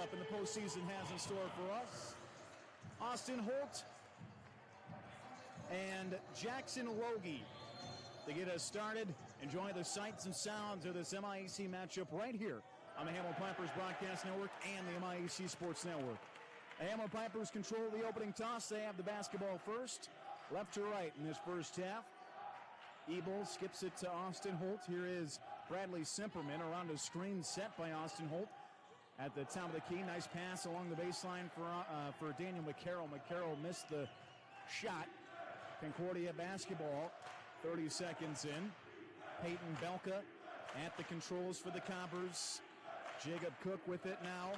matchup in the postseason has in store for us. Austin Holt and Jackson Logie to get us started. Enjoy the sights and sounds of this MIAC matchup right here on the Hamline Pipers Broadcast Network and the MIAC Sports Network. The Hamline Pipers control the opening toss. They have the basketball first, left to right in this first half. Ebel skips it to Austin Holt. Here is Bradley Simperman around a screen set by Austin Holt at the top of the key. Nice pass along the baseline for Daniel McCarroll. McCarroll missed the shot. Concordia basketball, 30 seconds in. Peyton Belka at the controls for the Coppers. Jacob Cook with it now.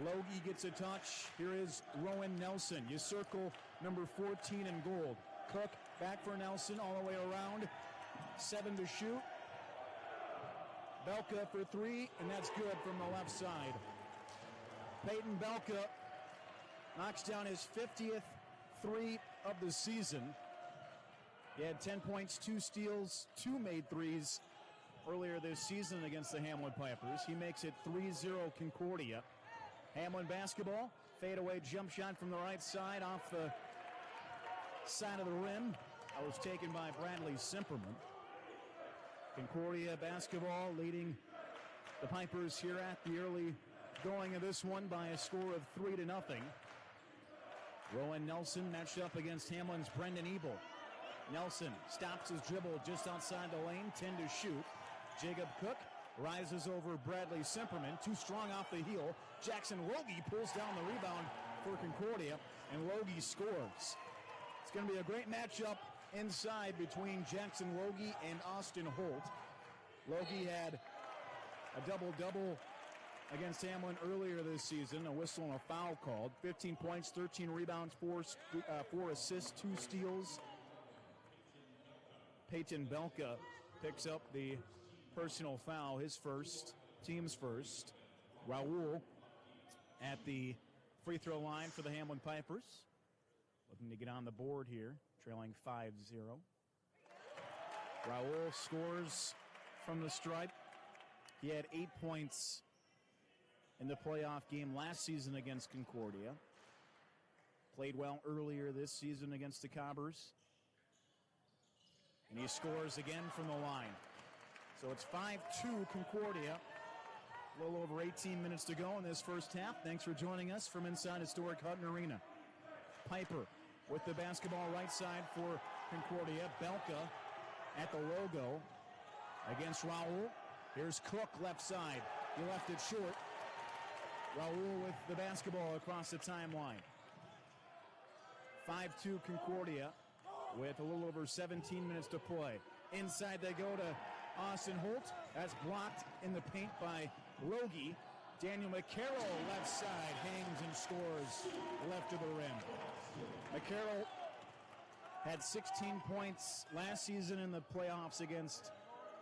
Logie gets a touch. Here is Rowan Nelson. You circle number 14 in gold. Cook back for Nelson all the way around. 7 to shoot. Belka for 3, and that's good from the left side. Peyton Belka knocks down his 50th 3 of the season. He had 10 points, 2 steals, 2 made threes earlier this season against the Hamline Pipers. He makes it 3-0 Concordia. Hamline basketball, fadeaway jump shot from the right side off the side of the rim. That was taken by Bradley Simperman. Concordia basketball leading the Pipers here at the early going of this one by a score of 3-0. Rowan Nelson matched up against Hamline's Brendan Ebel. Nelson stops his dribble just outside the lane, 10 to shoot. Jacob Cook rises over Bradley Simperman, too strong off the heel. Jackson Logie pulls down the rebound for Concordia, and Logie scores. It's going to be a great matchup inside between Jackson Logie and Austin Holt. Logie had a double-double against Hamline earlier this season, a whistle and a foul called. 15 points, 13 rebounds, 4 assists, 2 steals. Peyton Belka picks up the personal foul, his first, team's first. Raul at the free throw line for the Hamline Pipers. Looking to get on the board here, trailing 5-0. Raul scores from the stripe. He had 8 points in the playoff game last season against Concordia. Played well earlier this season against the Cobbers. And he scores again from the line. So it's 5-2 Concordia. A little over 18 minutes to go in this first half. Thanks for joining us from inside historic Hutton Arena. Piper with the basketball right side for Concordia. Belka at the logo against Raul. Here's Cook left side. He left it short. Raul with the basketball across the timeline. 5-2 Concordia with a little over 17 minutes to play. Inside they go to Austin Holt. That's blocked in the paint by Logie. Daniel McCarroll left side hangs and scores left of the rim. McCarroll had 16 points last season in the playoffs against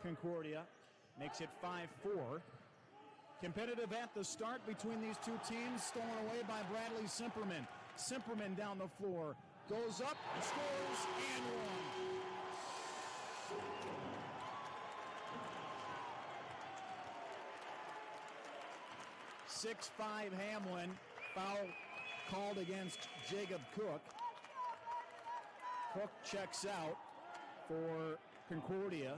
Concordia. Makes it 5-4. Competitive at the start between these two teams. Stolen away by Bradley Simperman. Simperman down the floor. Goes up, scores, and one. .6'5" Hamline. Foul called against Jacob Cook. Cook checks out for Concordia.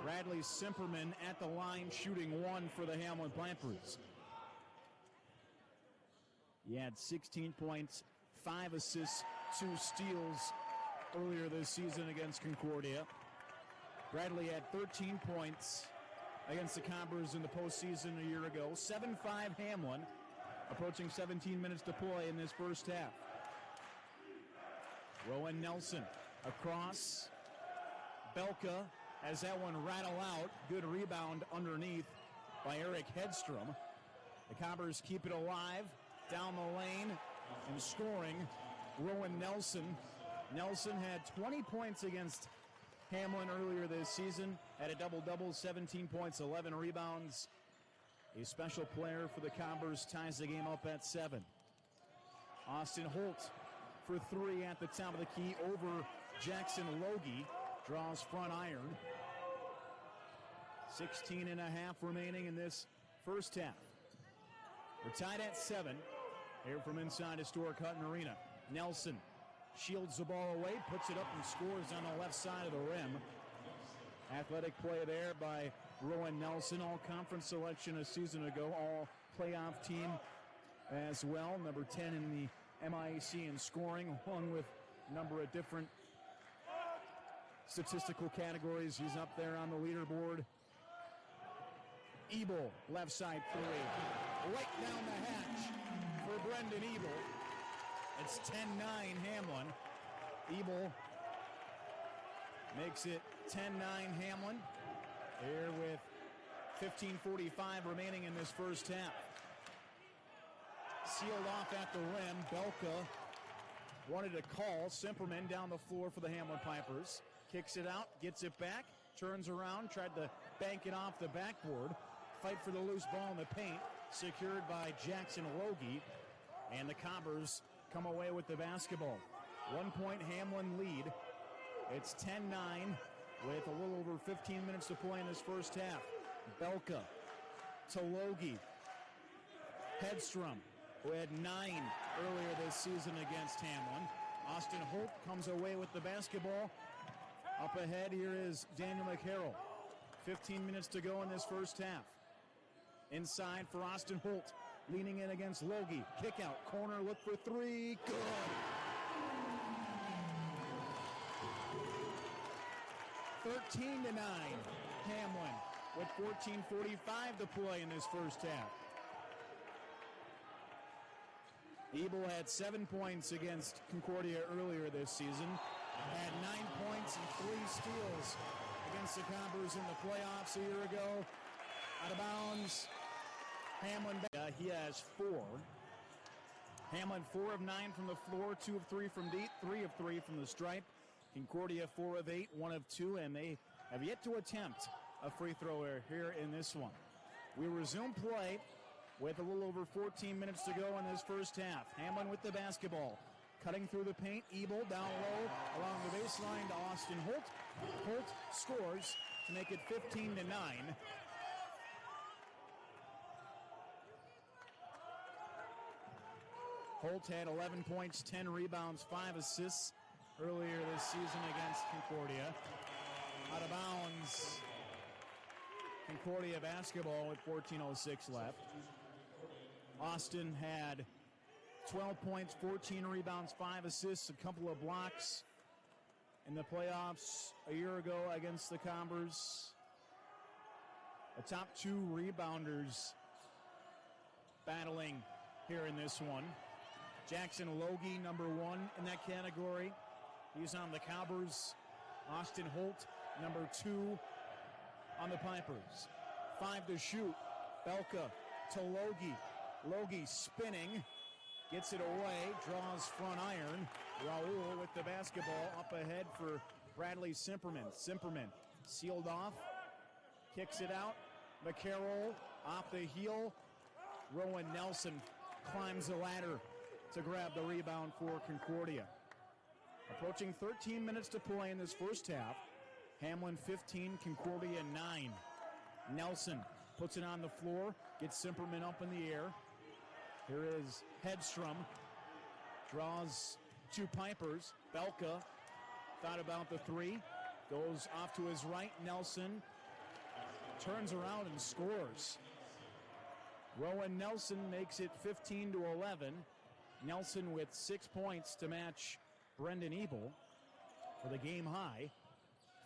Bradley Simperman at the line shooting 1 for the Hamline Pipers. He had 16 points, 5 assists, 2 steals earlier this season against Concordia. Bradley had 13 points against the Cobbers in the postseason a year ago. 7-5 Hamline, approaching 17 minutes to play in this first half. Rowan Nelson across. Belka has that one rattle out. Good rebound underneath by Eric Hedstrom. The Cobbers keep it alive down the lane and scoring. Rowan Nelson. Nelson had 20 points against Hamline earlier this season. Had a double-double, 17 points, 11 rebounds. A special player for the Cobbers ties the game up at 7. Austin Holt for 3 at the top of the key over Jackson Logie. Draws front iron. 16 and a half remaining in this first half. We're tied at 7 here from inside historic Hutton Arena. Nelson shields the ball away, puts it up and scores on the left side of the rim. Athletic play there by Rowan Nelson, all-conference selection a season ago, all-playoff team as well. Number 10 in the MIAC in scoring, along with a number of different statistical categories. He's up there on the leaderboard. Ebel, left side three. Right down the hatch for Brendan Ebel. It's 10-9 Hamline. Ebel makes it 10-9 Hamline. Here with 15:45 remaining in this first half. Sealed off at the rim. Belka wanted a call. Simperman down the floor for the Hamline Pipers. Kicks it out, gets it back, turns around, tried to bank it off the backboard. Fight for the loose ball in the paint. Secured by Jackson Logie. And the Cobbers come away with the basketball. 1 point Hamline lead. It's 10-9 with a little over 15 minutes to play in this first half. Belka to Logie. Hedstrom, who had 9 earlier this season against Hamline. Austin Holt comes away with the basketball. Up ahead here is Daniel McHarrell. 15 minutes to go in this first half. Inside for Austin Holt. Leaning in against Logie. Kick out. Corner. Look for three. Good. $13-9. Hamline with 14:45 to play in this first half. Ebel had 7 points against Concordia earlier this season. Had 9 points and 3 steals against the Cobbers in the playoffs a year ago. Out of bounds. Hamline, he has 4. Hamline 4 of 9 from the floor, 2 of 3 from deep, 3 of 3 from the stripe. Concordia 4 of 8, 1 of 2, and they have yet to attempt a free throw here in this one. We resume play with a little over 14 minutes to go in this first half. Hamline with the basketball. Cutting through the paint, Ebel down low along the baseline to Austin Holt. Holt scores to make it 15-9. Holt had 11 points, 10 rebounds, 5 assists earlier this season against Concordia. Out of bounds, Concordia basketball with 14:06 left. Austin had 12 points, 14 rebounds, 5 assists, a couple of blocks in the playoffs a year ago against the Cobbers. The top 2 rebounders battling here in this one. Jackson Logie, number 1 in that category. He's on the Cobbers. Austin Holt, number 2 on the Pipers. 5 to shoot. Belka to Logie. Logie spinning. Gets it away. Draws front iron. Raul with the basketball up ahead for Bradley Simperman. Simperman sealed off. Kicks it out. McCarroll off the heel. Rowan Nelson climbs the ladder to grab the rebound for Concordia. Approaching 13 minutes to play in this first half. Hamline 15, Concordia 9. Nelson puts it on the floor, gets Simperman up in the air. Here is Hedstrom. Draws 2 Pipers. Belka thought about the 3. Goes off to his right. Nelson turns around and scores. Rowan Nelson makes it 15-11. Nelson with 6 points to match Brendan Ebel for the game high.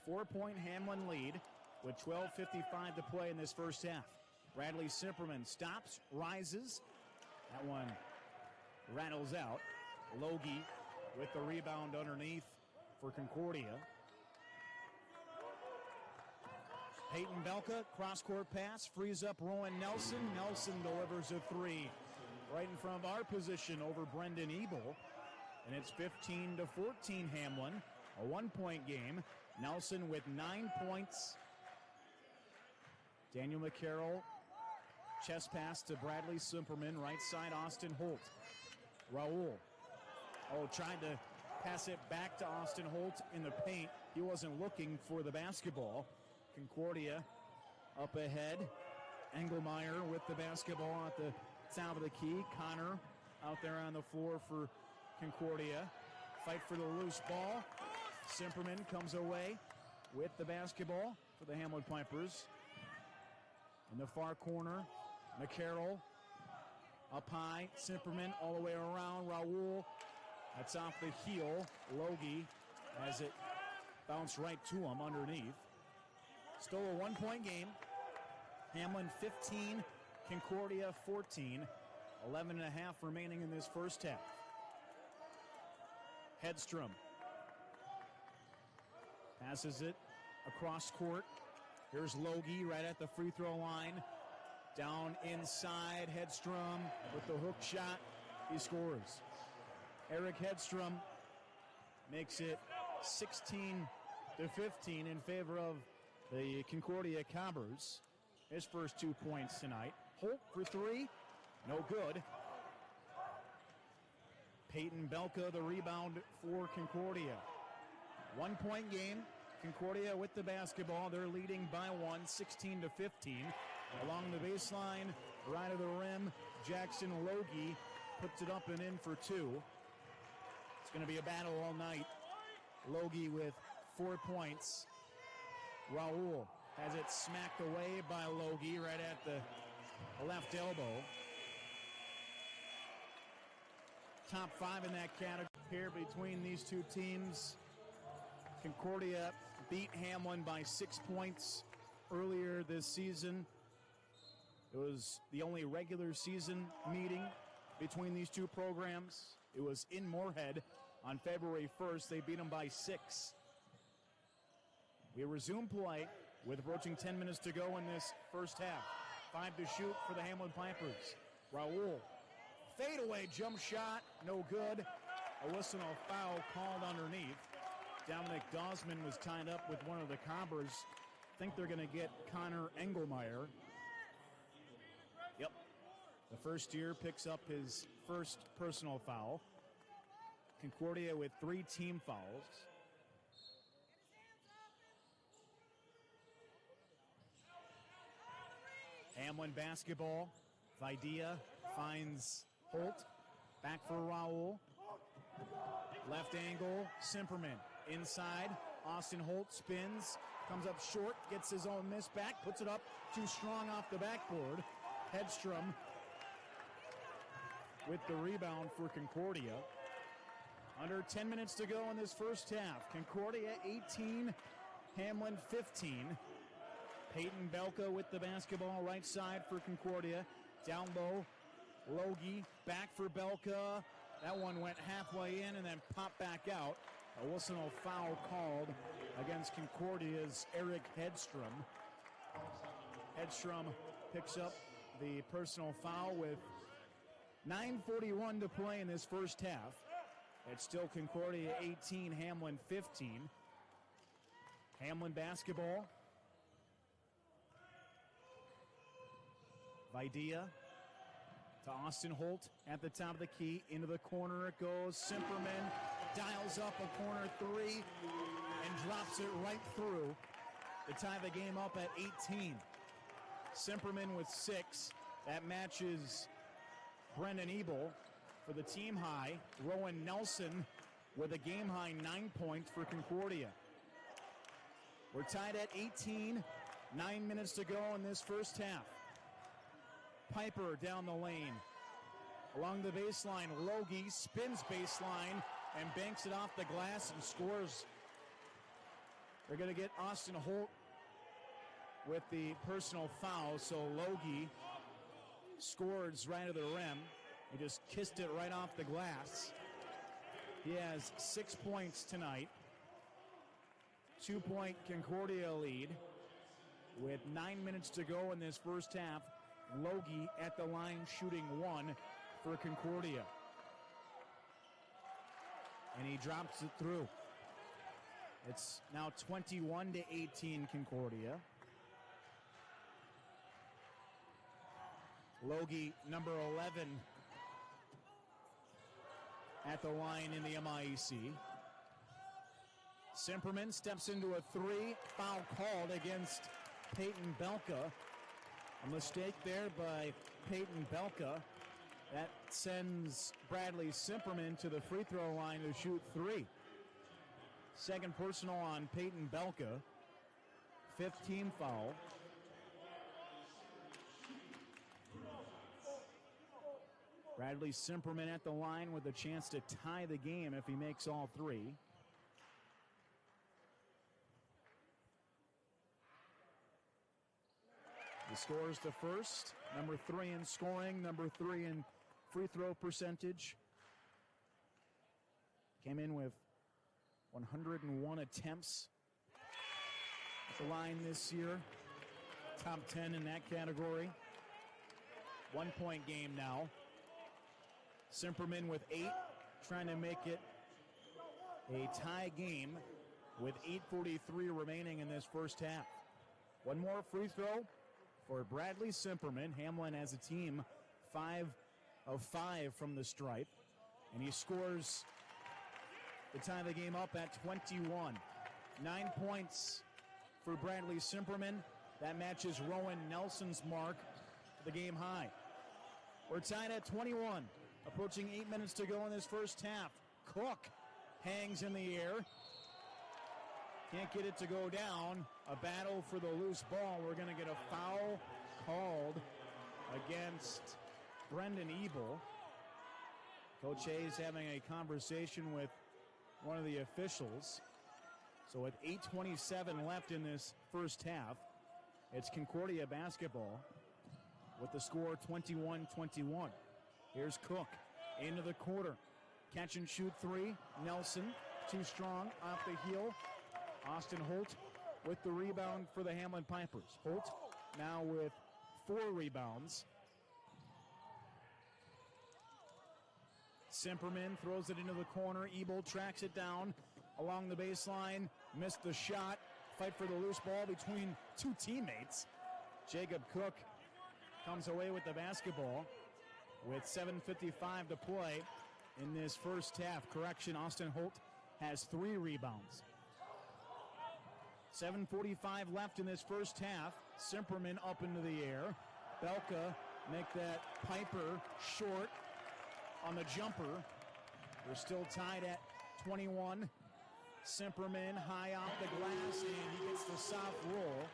4-point Hamline lead with 12:55 to play in this first half. Bradley Simperman stops, rises. That one rattles out. Logie with the rebound underneath for Concordia. Peyton Belka, cross-court pass, frees up Rowan Nelson. Nelson delivers a 3 right in front of our position over Brendan Ebel. And it's 15-14 Hamline, a 1-point game. Nelson with 9 points. Daniel McCarroll, chest pass to Bradley Simperman, right side Austin Holt. Raul, tried to pass it back to Austin Holt in the paint. He wasn't looking for the basketball. Concordia up ahead. Engelmeyer with the basketball at the top of the key. Connor out there on the floor for Concordia. Fight for the loose ball. Simperman comes away with the basketball for the Hamline Pipers. In the far corner, McCarroll up high. Simperman all the way around. Raul, that's off the heel. Logie has it bounce right to him underneath. Still a 1-point game. Hamline 15, Concordia 14. 11 and a half remaining in this first half. Hedstrom passes it across court. Here's Logie right at the free throw line. Down inside, Hedstrom with the hook shot. He scores. Eric Hedstrom makes it 16-15 in favor of the Concordia Cobbers. His first 2 points tonight. Holt for three. No good. Peyton Belka, the rebound for Concordia. 1-point game. Concordia with the basketball. They're leading by one, 16-15. Along the baseline, right of the rim, Jackson Logie puts it up and in for two. It's going to be a battle all night. Logie with 4 points. Raul has it smacked away by Logie right at the left elbow. Top five in that category here between these two teams. Concordia beat Hamline by 6 points earlier this season. It was the only regular season meeting between these two programs. It was in Morehead on February 1st. They beat them by 6. We resume play with approaching 10 minutes to go in this first half. 5 to shoot for the Hamline Pipers. Raul, fadeaway jump shot, no good. A whistle, a foul called underneath. Dominic Dawsman was tied up with one of the Cobbers. Think they're going to get Connor Engelmeyer. Yep. The first year picks up his first personal foul. Concordia with 3 team fouls. Hamline basketball. Videa finds Holt. Back for Raul. Left angle, Simperman. Inside, Austin Holt spins. Comes up short, gets his own miss back. Puts it up too strong off the backboard. Hedstrom with the rebound for Concordia. Under 10 minutes to go in this first half. Concordia 18, Hamline 15. Peyton Belka with the basketball right side for Concordia. Down low, Logie back for Belka. That one went halfway in and then popped back out. A whistle, no foul called against Concordia's Eric Hedstrom. Hedstrom picks up the personal foul with 9:41 to play in this first half. It's still Concordia 18, Hamline 15. Hamline basketball. Videa to Austin Holt at the top of the key. Into the corner it goes. Simperman dials up a corner three and drops it right through to tie the game up at 18. Simperman with 6. That matches Brendan Ebel for the team high. Rowan Nelson with a game high 9 points for Concordia. We're tied at 18. 9 minutes to go in this first half. Piper down the lane. Along the baseline, Logie spins baseline and banks it off the glass and scores. They're going to get Austin Holt with the personal foul, so Logie scores right to the rim. He just kissed it right off the glass. He has 6 points tonight. 2-point Concordia lead with 9 minutes to go in this first half. Logie at the line shooting 1 for Concordia. And he drops it through. It's now 21-18 Concordia. Logie, number 11, at the line in the MIEC. Simperman steps into a 3. Foul called against Peyton Belka. A mistake there by Peyton Belka. That sends Bradley Simperman to the free throw line to shoot 3. Second personal on Peyton Belka. 5th team foul. Bradley Simperman at the line with a chance to tie the game if he makes all 3. He scores the first. Number 3 in scoring, number 3 in free throw percentage. Came in with 101 attempts at the line this year. Top 10 in that category. 1-point game now. Simperman with 8, trying to make it a tie game with 8:43 remaining in this first half. One more free throw for Bradley Simperman. Hamline as a team 5 of 5 from the stripe, and he scores to tie the game up at 21. 9 points for Bradley Simperman. That matches Rowan Nelson's mark for the game high. We're tied at 21. Approaching 8 minutes to go in this first half. Cook hangs in the air. Can't get it to go down. A battle for the loose ball. We're going to get a foul called against Brendan Ebel. Coach Hayes having a conversation with one of the officials. So with 8:27 left in this first half, it's Concordia basketball with the score 21-21. Here's Cook into the quarter. Catch and shoot 3. Nelson, too strong, off the heel. Austin Holt with the rebound for the Hamline Pipers. Holt now with 4 rebounds. Simperman throws it into the corner. Ebel tracks it down along the baseline. Missed the shot. Fight for the loose ball between 2 teammates. Jacob Cook comes away with the basketball with 7:55 to play in this first half. Correction, Austin Holt has 3 rebounds. 7:45 left in this first half. Simperman up into the air. Belka make that Piper short on the jumper. We're still tied at 21. Simperman high off the glass, and he gets the soft roll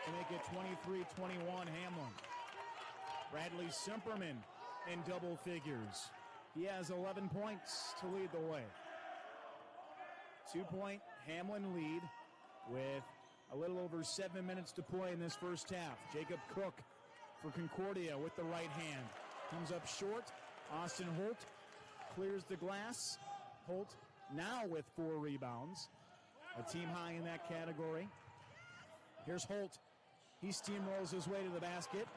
to make it 23-21 Hamline. Bradley Simperman in double figures. He has 11 points to lead the way. 2-point Hamline lead with a little over 7 minutes to play in this first half. Jacob Cook for Concordia with the right hand. Comes up short. Austin Holt clears the glass. Holt now with 4 rebounds. A team high in that category. Here's Holt. He steamrolls his way to the basket.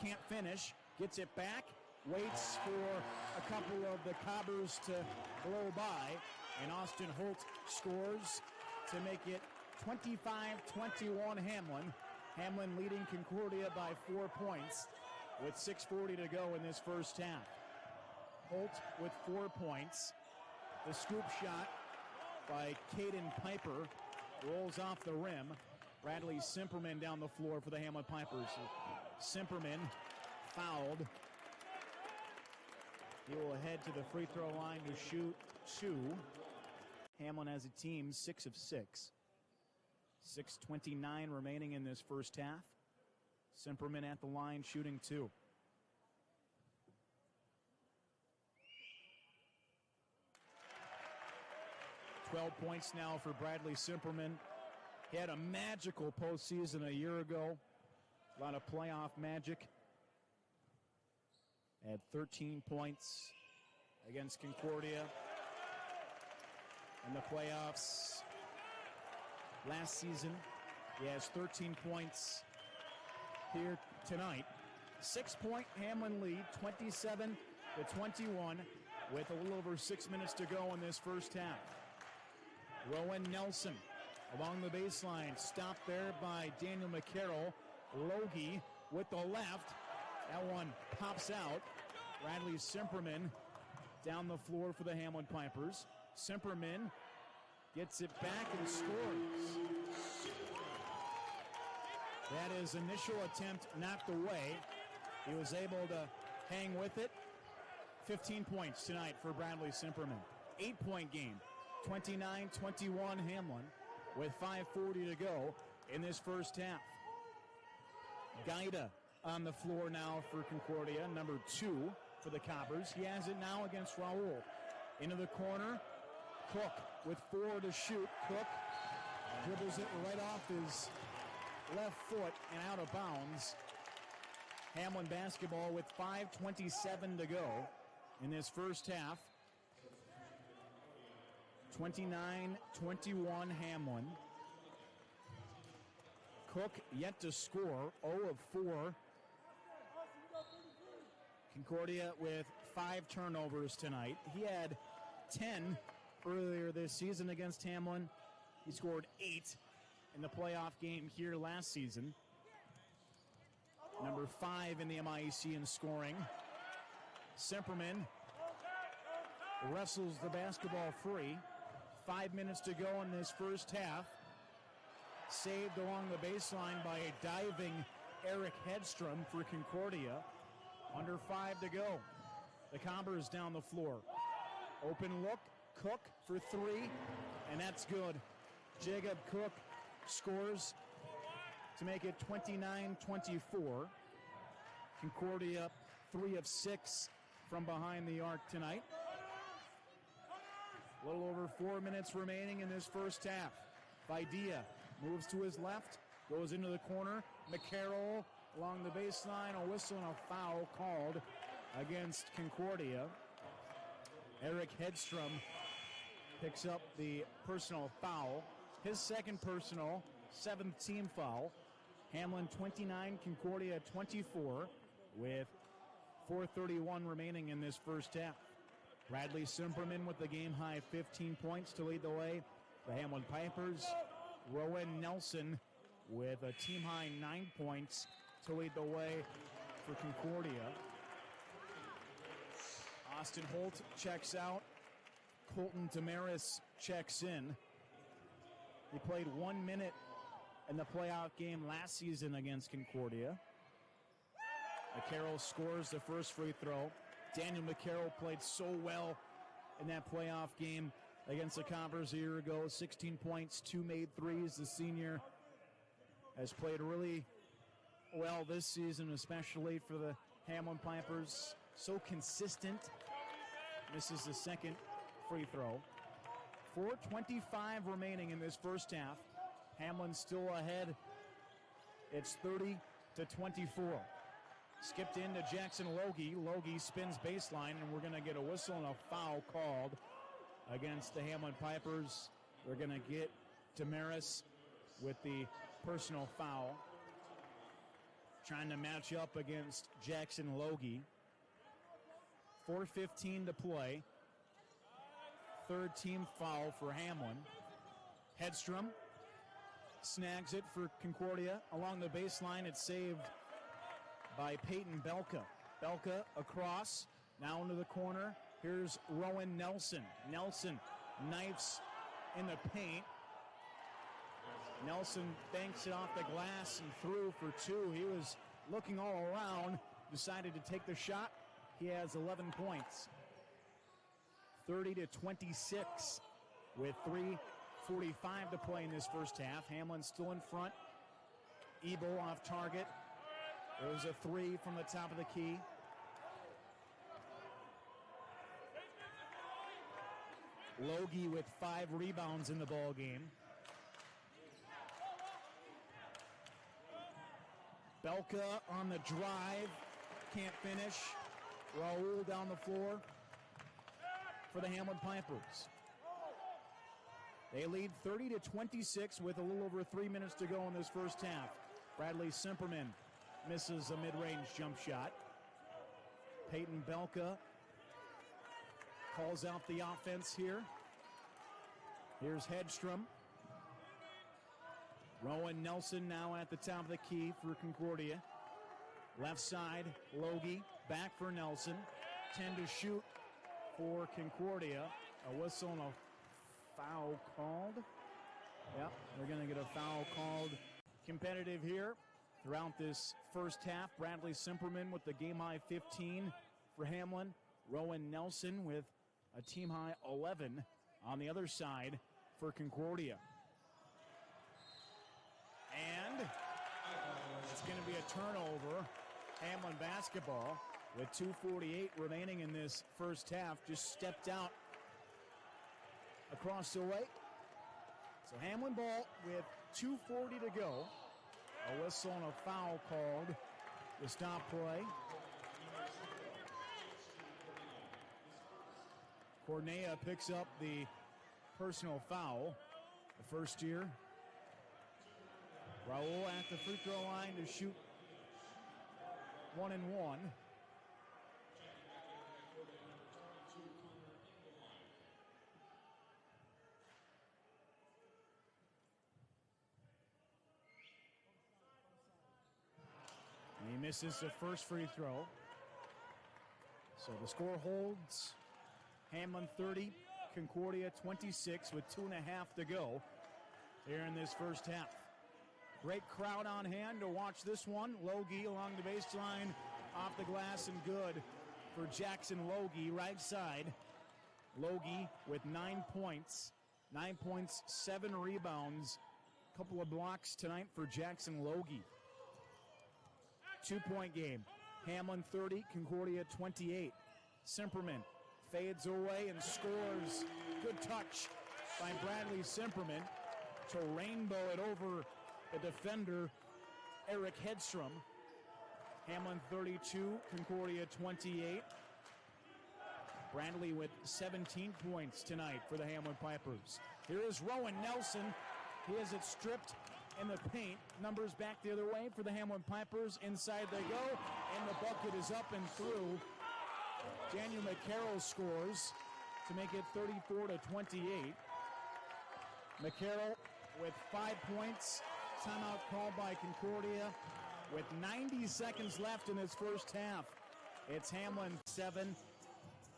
Can't finish. Gets it back. Waits for a couple of the Cobbers to blow by. And Austin Holt scores to make it 25-21 Hamline. Hamline leading Concordia by 4 points with 6:40 to go in this first half. Holt with 4 points. The scoop shot by Caden Piper rolls off the rim. Bradley Simperman down the floor for the Hamline Pipers. Simperman fouled. He will head to the free throw line to shoot 2. Hamline as a team 6 of 6. 6:29 remaining in this first half. Simperman at the line shooting 2. $12 points now for Bradley Simperman. He had a magical postseason a year ago. A lot of playoff magic. Had 13 points against Concordia in the playoffs last season. He has 13 points here tonight. 6-point Hamline lead, 27-21, with a little over 6 minutes to go in this first half. Rowan Nelson along the baseline, stopped there by Daniel McCarroll. Logie with the left. That one pops out. Bradley Simperman down the floor for the Hamline Pipers. Simperman gets it back and scores. That his initial attempt knocked away. He was able to hang with it. 15 points tonight for Bradley Simperman. 8-point game. 29-21 Hamline with 5:40 to go in this first half. Gaida on the floor now for Concordia, number 2 for the Coppers. He has it now against Raul. Into the corner. Cook with 4 to shoot. Cook dribbles it right off his left foot and out of bounds. Hamline basketball with 5:27 to go in this first half. 29-21 Hamline. Cook yet to score, 0 of 4. Concordia with 5 turnovers tonight. He had 10 earlier this season against Hamline. He scored 8 in the playoff game here last season. Number 5 in the MIAC in scoring. Simperman wrestles the basketball free. 5 minutes to go in this first half. Saved along the baseline by a diving Eric Hedstrom for Concordia. Under 5 to go. The Coppers down the floor. Open look. Cook for 3. And that's good. Jacob Cook scores to make it 29-24. Concordia 3 of 6 from behind the arc tonight. A little over 4 minutes remaining in this first half. Videa moves to his left, goes into the corner. McCarroll along the baseline, a whistle and a foul called against Concordia. Eric Hedstrom picks up the personal foul. His second personal, 7th team foul. Hamline 29, Concordia 24, with 4:31 remaining in this first half. Bradley Simperman with the game-high 15 points to lead the way. The Hamline Pipers. Rowan Nelson with a team-high 9 points to lead the way for Concordia. Austin Holt checks out. Colton Damaris checks in. He played 1 minute in the playoff game last season against Concordia. McCarroll scores the first free throw. Daniel McCarroll played so well in that playoff game against the Coppers a year ago. 16 points, 2 made threes. The senior has played really well this season, especially for the Hamline Pipers. So consistent. Misses the second free throw. 4:25 remaining in this first half. Hamline still ahead. It's 30-24. Skipped into Jackson Logie. Logie spins baseline, and we're going to get a whistle and a foul called against the Hamline Pipers. We're going to get Damaris with the personal foul. Trying to match up against Jackson Logie. 4:15 to play. Third team foul for Hamline. Hedstrom snags it for Concordia. Along the baseline, it's saved by Peyton Belka. Belka across, now into the corner. Here's Rowan Nelson. Nelson knifes in the paint. Nelson banks it off the glass and through for 2. He was looking all around, decided to take the shot. He has 11 points. 30-26 with 3:45 to play in this first half. Hamline still in front. Ebo off target. There's a 3 from the top of the key. Logie with 5 rebounds in the ball game. Belka on the drive. Can't finish. Raul down the floor for the Hamline Pipers. They lead 30-26 with a little over 3 minutes to go in this first half. Bradley Simperman misses a mid-range jump shot. Peyton Belka calls out the offense here. Here's Hedstrom. Rowan Nelson now at the top of the key for Concordia. Left side, Logie, back for Nelson. 10 to shoot for Concordia. A whistle and a foul called. Yep, they're going to get a foul called. Competitive here. throughout this first half. Bradley Simperman with the game-high 15 for Hamline. Rowan Nelson with a team-high 11 on the other side for Concordia. And it's going to be a turnover. Hamline basketball with 2:48 remaining in this first half. Just stepped out across the way. So Hamline ball with 2:40 to go. A whistle and a foul called to stop play. Cornea picks up the personal foul. The first year. Raul at the free throw line to shoot 1 and 1. And he misses the first free throw. So the score holds. Hamline 30, Concordia 26 with 2.5 to go here in this first half. Great crowd on hand to watch this one. Logie along the baseline, off the glass and good for Jackson Logie, right side. Logie with 9 points. 9 points, 7 rebounds. Couple of blocks tonight for Jackson Logie. 2-point game. Hamline 30, Concordia 28. Simperman fades away and scores. Good touch by Bradley Simperman to rainbow it over the defender, Eric Hedstrom. Hamline 32, Concordia 28. Bradley with 17 points tonight for the Hamline Pipers. Here is Rowan Nelson. He has it stripped in the paint. Numbers back the other way for the Hamline Pipers. Inside they go, and the bucket is up and through. Daniel McCarroll scores to make it 34-28. McCarroll with 5 points. Timeout called by Concordia with 90 seconds left in this first half. It's Hamline 7,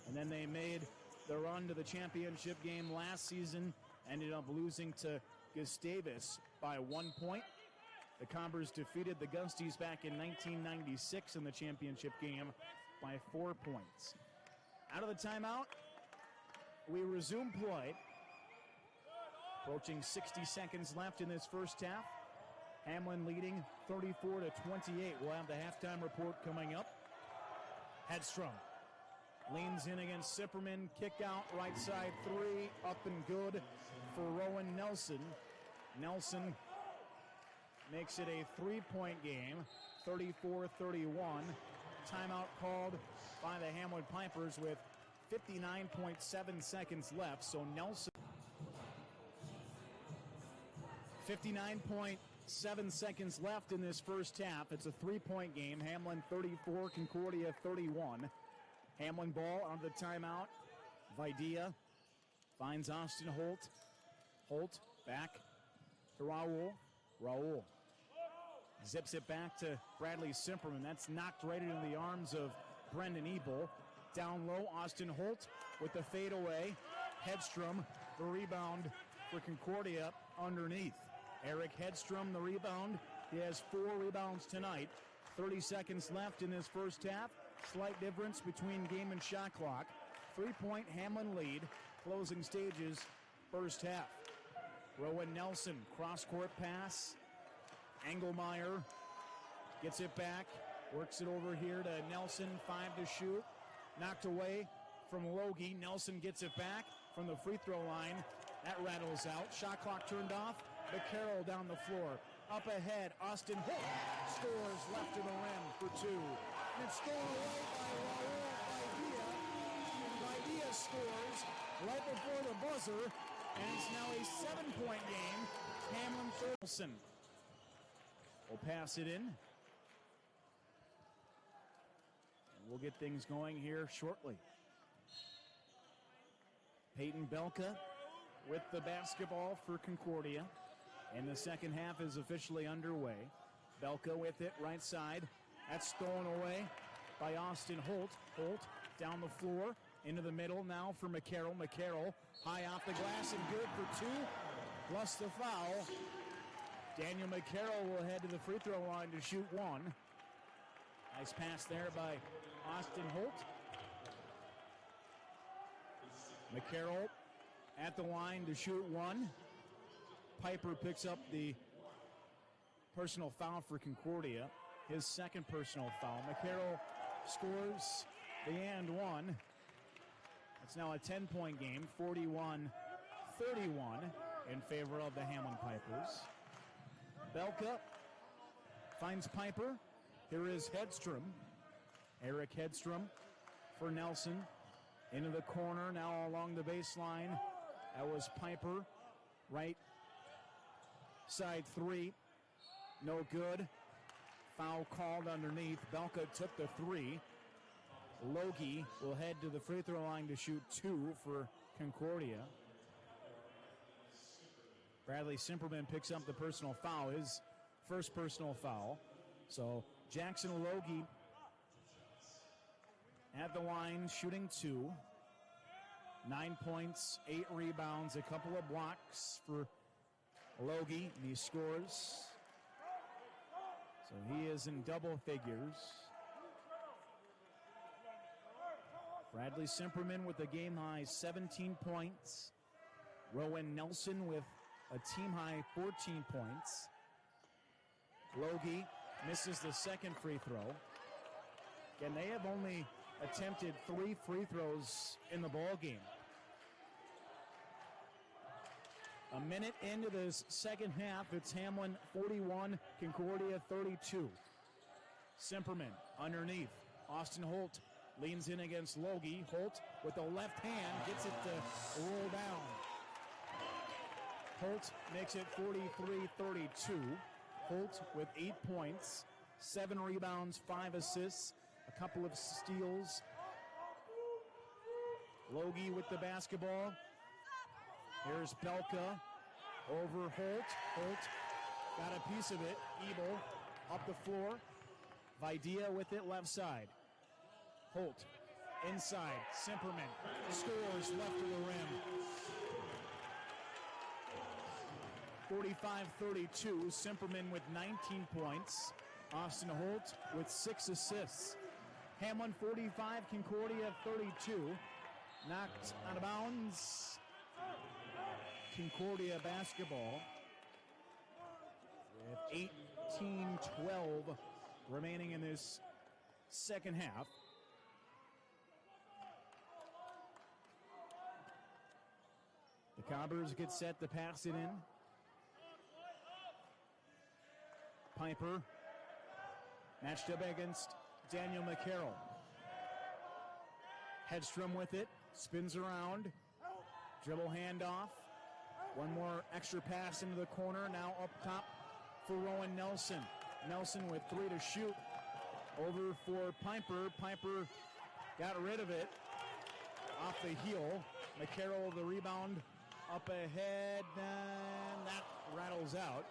and then they made the run to the championship game last season. Ended up losing to Gustavus by 1 point. The Combers defeated the Gusties back in 1996 in the championship game by 4 points. Out of the timeout, we resume play. Approaching 60 seconds left in this first half. Hamline leading 34-28. We'll have the halftime report coming up. Hedstrom leans in against Simperman. Kick out, right side three, up and good for Rowan Nelson. Nelson makes it a 3-point game, 34-31. Timeout called by the Hamline Pipers with 59.7 seconds left. So Nelson, 59.7 seconds left in this first half. It's a 3-point game. Hamline 34, Concordia 31. Hamline ball on the timeout. Vidia finds Austin Holt. Holt back to Raul. Raul zips it back to Bradley Simperman. That's knocked right into the arms of Brendan Ebel. Down low, Austin Holt with the fadeaway. Hedstrom, the rebound for Concordia underneath. Eric Hedstrom, the rebound. He has 4 rebounds tonight. 30 seconds left in this first half. Slight difference between game and shot clock. 3-point Hamline lead. Closing stages, first half. Rowan Nelson, cross-court pass. Engelmeyer gets it back. Works it over here to Nelson. 5 to shoot. Knocked away from Logie. Nelson gets it back from the free throw line. That rattles out. Shot clock turned off. McCarroll down the floor. Up ahead, Austin Holt scores left of the rim for 2. And it's stolen away by Raul Vidia. And Vidia scores right before the buzzer. And it's now a 7-point game. Hamline Thurlson will pass it in. And we'll get things going here shortly. Peyton Belka with the basketball for Concordia. And the second half is officially underway. Belka with it, right side. That's stolen away by Austin Holt. Holt down the floor, into the middle now for McCarroll. McCarroll high off the glass and good for 2, plus the foul. Daniel McCarroll will head to the free throw line to shoot one. Nice pass there by Austin Holt. McCarroll at the line to shoot one. Piper picks up the personal foul for Concordia. His second personal foul. McCarroll scores the and one. It's now a 10-point game, 41-31 in favor of the Hamline Pipers. Belka finds Piper. Here is Hedstrom. Eric Hedstrom for Nelson. Into the corner, now along the baseline. That was Piper. Right side three. No good. Foul called underneath. Belka took the three. Logie will head to the free throw line to shoot two for Concordia. Bradley Simperman picks up the personal foul, his first personal foul. So Jackson Logie at the line, shooting two. 9 points, 8 rebounds, a couple of blocks for Logie, and he scores. So he is in double figures. Bradley Simperman with a game-high 17 points. Rowan Nelson with a team-high 14 points. Logie misses the second free throw. Again, they have only attempted 3 free throws in the ball game. A minute into this second half, it's Hamline 41, Concordia 32. Simperman underneath. Austin Holt leans in against Logie. Holt with the left hand gets it to roll down. Holt makes it 43-32. Holt with 8 points, 7 rebounds, 5 assists, a couple of steals. Logie with the basketball. Here's Belka over Holt. Holt got a piece of it. Ebel up the floor. Vidia with it left side. Holt inside. Simperman scores left of the rim. 45-32. Simperman with 19 points. Austin Holt with 6 assists. Hamline 45, Concordia 32. Knocked out of bounds. Concordia basketball with 18-12 remaining in this second half. The Cobbers get set to pass it in. Piper matched up against Daniel McCarroll. Hedstrom with it, spins around, dribble handoff. One more extra pass into the corner, now up top for Rowan Nelson. Nelson with 3 to shoot. Over for Piper. Piper got rid of it off the heel. McCarroll the rebound up ahead, and that rattles out.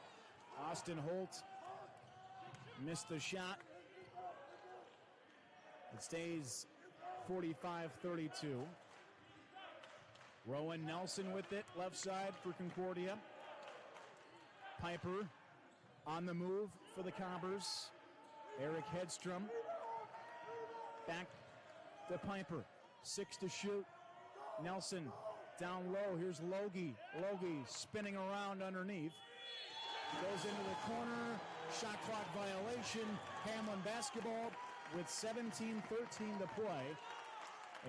Austin Holt missed the shot. It stays 45-32. Rowan Nelson with it, left side for Concordia. Piper on the move for the Cobbers. Eric Hedstrom back to Piper. 6 to shoot. Nelson down low. Here's Logie. Logie spinning around underneath. Goes into the corner. Shot clock violation. Hamline basketball with 17-13 to play.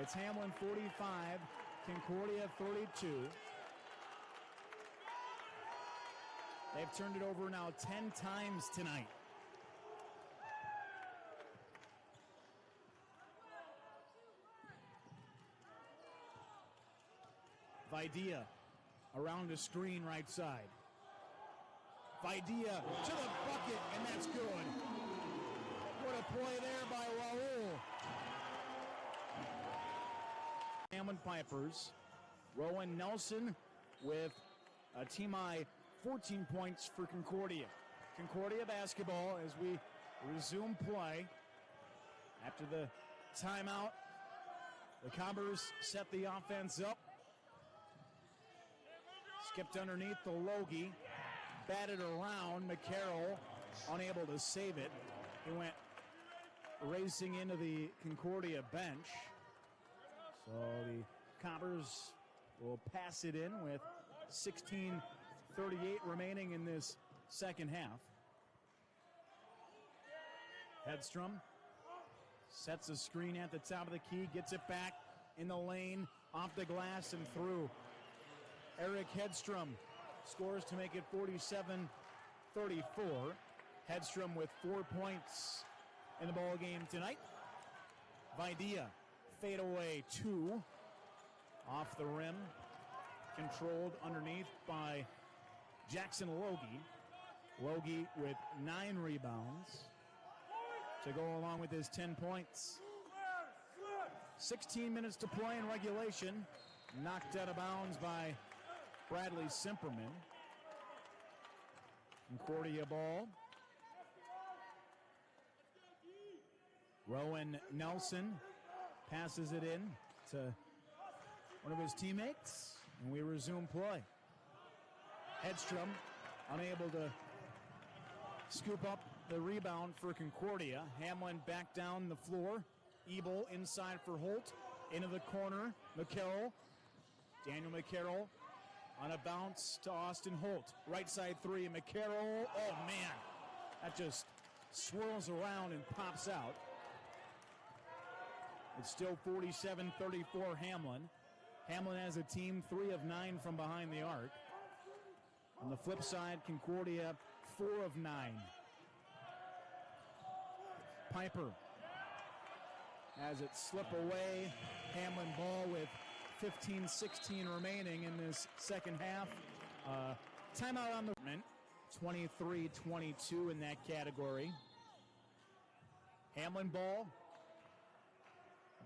It's Hamline 45, Concordia 32. They've turned it over now 10 times tonight. Vidia around the screen right side. Vidia to the bucket, and that's good. What a play there by Raul. Hamline Pipers. Rowan Nelson with a team-high 14 points for Concordia. Concordia basketball as we resume play. After the timeout, the Cobbers set the offense up. Skipped underneath the Logie. batted around. McCarroll unable to save it. He went racing into the Concordia bench. So the Coppers will pass it in with 16:38 remaining in this second half. Hedstrom sets a screen at the top of the key, gets it back in the lane, off the glass and through. Eric Hedstrom scores to make it 47-34. Hedstrom with 4 points in the ball game tonight. Videa, fadeaway 2. Off the rim, controlled underneath by Jackson Logie. Logie with 9 rebounds to go along with his 10 points. 16 minutes to play in regulation. Knocked out of bounds by Bradley Simperman. Concordia ball. Rowan Nelson passes it in to one of his teammates, and we resume play. Hedstrom unable to scoop up the rebound for Concordia. Hamline back down the floor. Ebel inside for Holt. Into the corner. McCarroll. Daniel McCarroll on a bounce to Austin Holt. Right side 3. McCarroll. Oh, man. That just swirls around and pops out. It's still 47-34 Hamline. Hamline has a team 3 of 9 from behind the arc. On the flip side, Concordia 4 of 9. Piper has it slip away. Hamline ball with 15-16 remaining in this second half. Timeout on the 23-22 in that category. Hamline ball.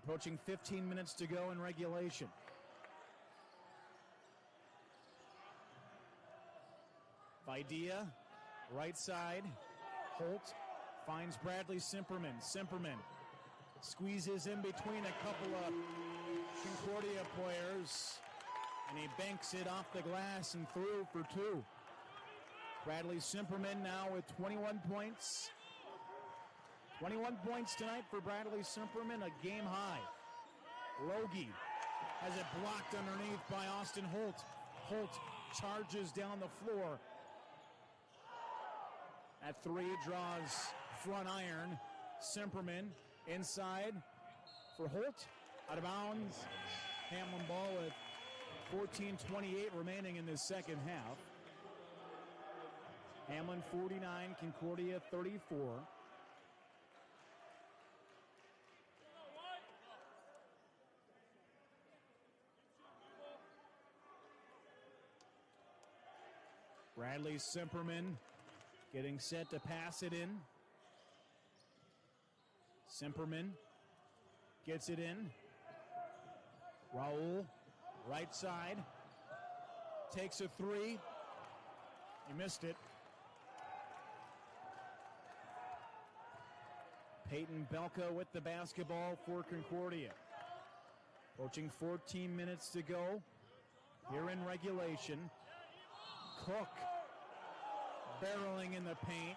Approaching 15 minutes to go in regulation. Videa, right side. Holt finds Bradley Simperman. Simperman squeezes in between a couple of Concordia players, and he banks it off the glass and through for 2. Bradley Simperman now with 21 points. 21 points tonight for Bradley Simperman, a game high. Logie has it blocked underneath by Austin Holt. Holt charges down the floor. At 3, draws front iron. Simperman inside for Holt. Out of bounds. Hamline ball with 14:28 remaining in this second half. Hamline 49, Concordia 34. Bradley Simperman getting set to pass it in. Simperman gets it in. Raul, right side, takes a 3. He missed it. Peyton Belka with the basketball for Concordia. Approaching 14 minutes to go here in regulation. Cook barreling in the paint.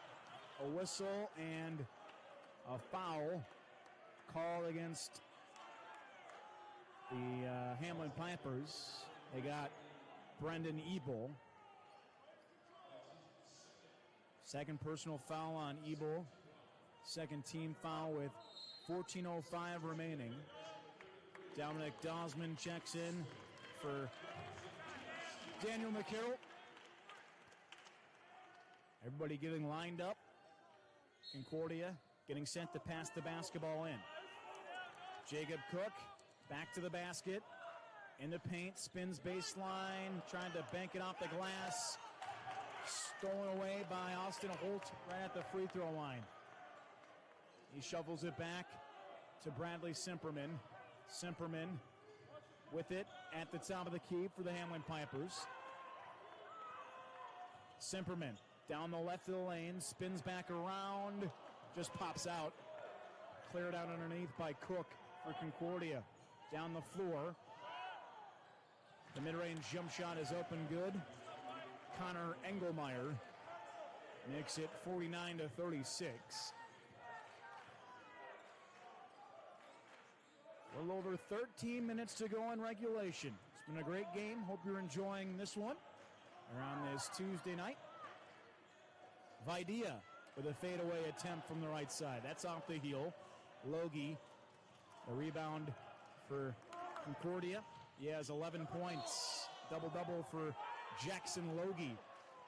A whistle and a foul called against the Hamline Pipers. They got Brendan Ebel. Second personal foul on Ebel. Second team foul with 14:05 remaining. Dominic Dosman checks in for Daniel McCarroll. Everybody getting lined up. Concordia getting sent to pass the basketball in. Jacob Cook back to the basket. In the paint, spins baseline, trying to bank it off the glass. Stolen away by Austin Holt right at the free throw line. He shovels it back to Bradley Simperman. Simperman with it at the top of the key for the Hamline Pipers. Simperman down the left of the lane, spins back around, just pops out. Cleared out underneath by Cook for Concordia. Down the floor. The mid-range jump shot is open good. Connor Engelmeyer Makes it 49-36. A little over 13 minutes to go in regulation. It's been a great game. Hope you're enjoying this one around this Tuesday night. Videa with a fadeaway attempt from the right side. That's off the heel. Logie, a rebound for Concordia. He has 11 points. Double-double for Jackson Logie.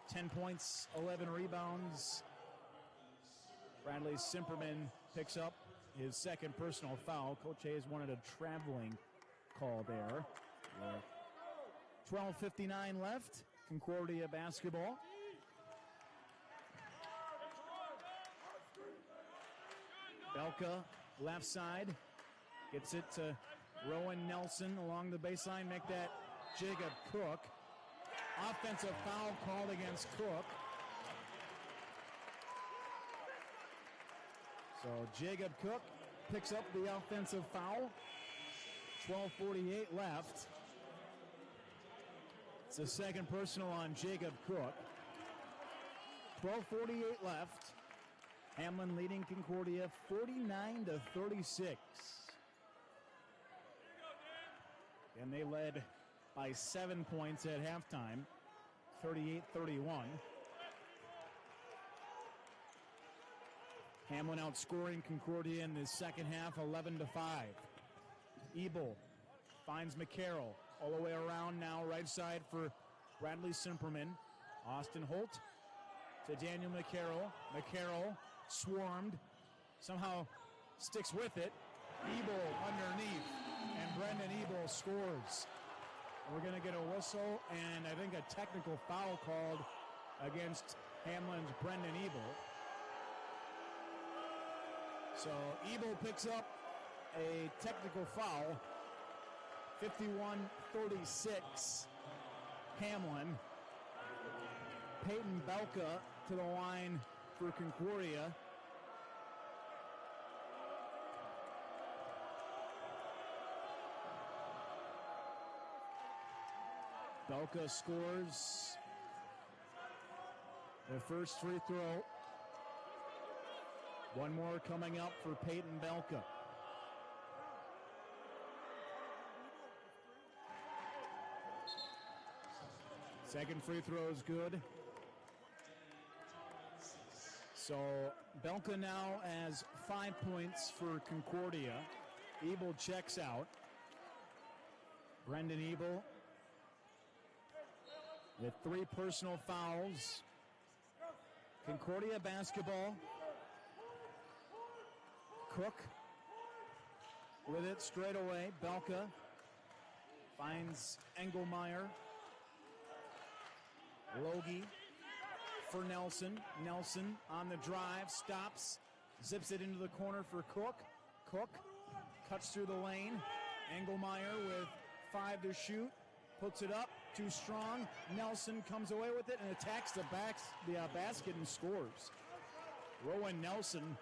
10 points, 11 rebounds. Bradley Simperman picks up his second personal foul. Coach Hayes wanted a traveling call there. 12:59 left. Concordia basketball. Belka, left side, gets it to Rowan Nelson along the baseline. Make that Jacob Cook. Offensive foul called against Cook. So Jacob Cook picks up the offensive foul. 12:48 left. It's the second personal on Jacob Cook. 12:48 left. Hamline leading Concordia 49-36. And they led by 7 points at halftime, 38-31. Hamline outscoring Concordia in the second half, 11-5. Ebel finds McCarroll all the way around now, right side for Bradley Simperman. Austin Holt to Daniel McCarroll. McCarroll swarmed, somehow sticks with it. Ebel underneath, and Brendan Ebel scores. We're going to get a whistle and I think a technical foul called against Hamline's Brendan Ebel. So Ebel picks up a technical foul. 51-36 Hamline. Peyton Belka to the line for Concordia. Belka scores the first free throw. One more coming up for Peyton Belka. Second free throw is good. So Belka now has 5 points for Concordia. Ebel checks out. Brendan Ebel with 3 personal fouls. Concordia basketball. Cook with it straight away. Belka finds Engelmeyer. Logie for Nelson. Nelson on the drive, stops, zips it into the corner for Cook. Cook cuts through the lane. Engelmeyer with 5 to shoot, puts it up, too strong. Nelson comes away with it and attacks the basket and scores. Rowan Nelson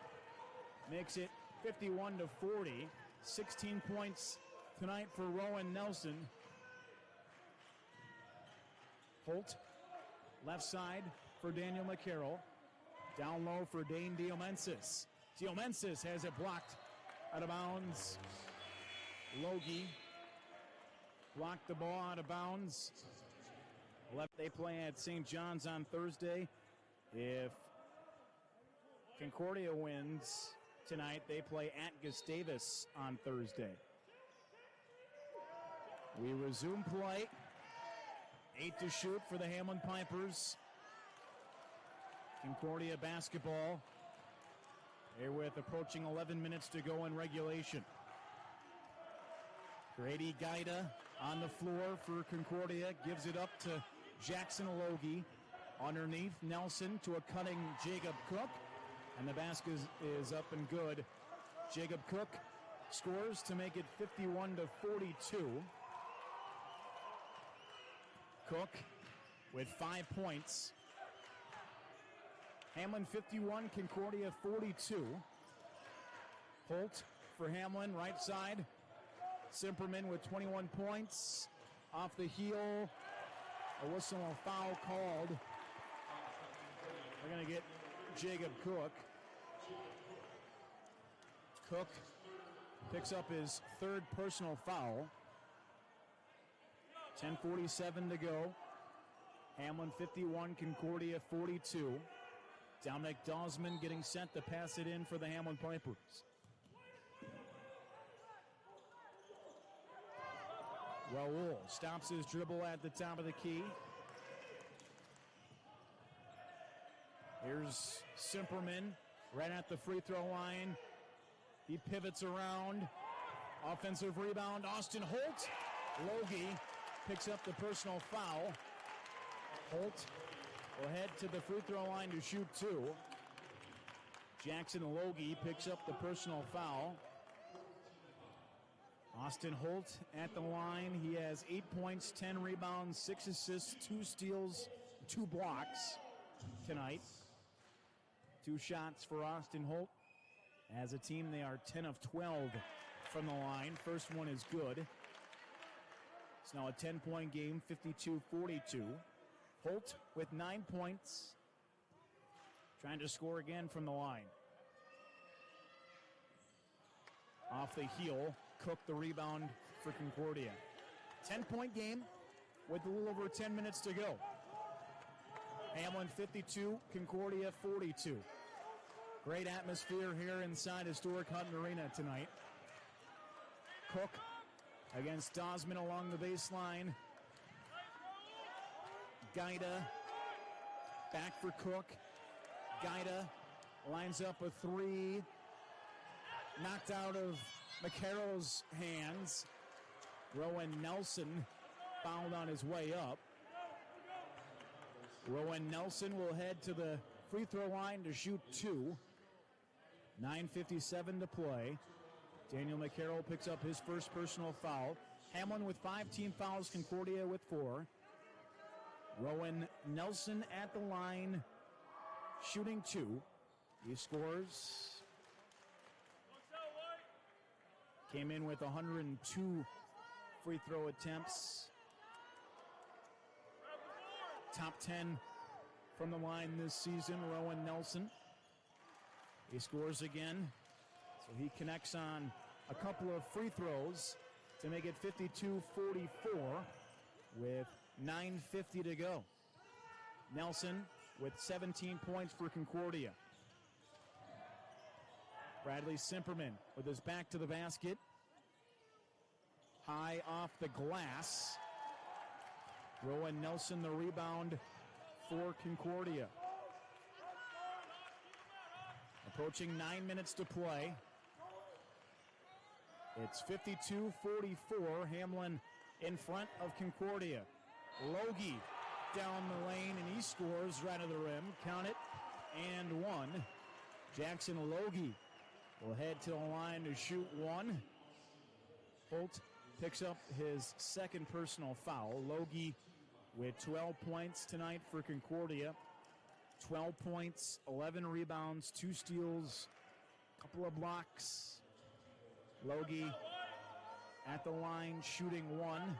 makes it 51-40. 16 points tonight for Rowan Nelson. Holt, left side for Daniel McCarroll. Down low for Dane Diomensis. Diomensis has it blocked out of bounds. Logie blocked the ball out of bounds. They play at St. John's on Thursday. If Concordia wins tonight, they play at Gustavus on Thursday. We resume play. 8 to shoot for the Hamline Pipers. Concordia basketball. Here with approaching 11 minutes to go in regulation. Grady Gaida on the floor for Concordia. Gives it up to Jackson Logie. Underneath, Nelson to a cutting Jacob Cook. And the basket is up and good. Jacob Cook scores to make it 51-42. Cook with 5 points. Hamline 51, Concordia 42. Holt for Hamline, right side. Simperman with 21 points. Off the heel, a whistle, a foul called They're going to get Jacob Cook. Cook picks up his third personal foul. 10:47 to go. Hamline 51, Concordia 42. Dominic Dawsman getting set to pass it in for the Hamline Pipers. Raul stops his dribble at the top of the key. Here's Simperman right at the free throw line. He pivots around. Offensive rebound, Austin Holt. Logie picks up the personal foul. Holt will head to the free throw line to shoot two. Jackson Logie picks up the personal foul. Austin Holt at the line. He has 8 points, 10 rebounds, 6 assists, 2 steals, 2 blocks tonight. 2 shots for Austin Holt. As a team, they are 10 of 12 from the line. First one is good. It's now a 10-point game, 52-42. Holt with 9 points. Trying to score again from the line. Off the heel, Cook the rebound for Concordia. 10-point game with a little over 10 minutes to go. Hamline 52, Concordia 42. Great atmosphere here inside historic Hutton Arena tonight. Cook against Dawsman along the baseline. Gaida back for Cook. Gaida lines up a three. Knocked out of McCarroll's hands. Rowan Nelson fouled on his way up. Rowan Nelson will head to the free throw line to shoot two. 9:57 to play. Daniel McCarroll picks up his first personal foul. Hamline with 5 team fouls, Concordia with 4. Rowan Nelson at the line, shooting 2. He scores. Came in with 102 free throw attempts. Top 10 from the line this season, Rowan Nelson. He scores again, so he connects on a couple of free throws to make it 52-44 with 9:50 to go. Nelson with 17 points for Concordia. Bradley Simperman with his back to the basket. High off the glass. Rowan Nelson the rebound for Concordia. Approaching 9 minutes to play. It's 52-44. Hamline in front of Concordia. Logie down the lane, and he scores right of the rim. Count it, and 1. Jackson Logie will head to the line to shoot 1. Holt picks up his second personal foul. Logie with 12 points tonight for Concordia. 12 points, 11 rebounds, 2 steals, couple of blocks. Logie at the line shooting 1.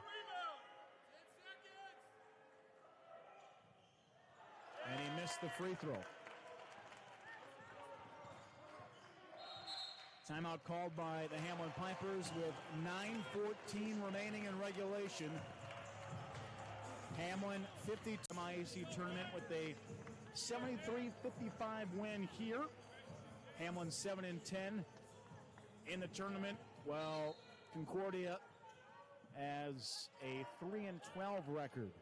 And he missed the free throw. Timeout called by the Hamline Pipers with 9:14 remaining in regulation. Hamline 50 MIAC tournament with a 73-55 win here. Hamline 7-10 in the tournament, while Concordia has a 3-12 record.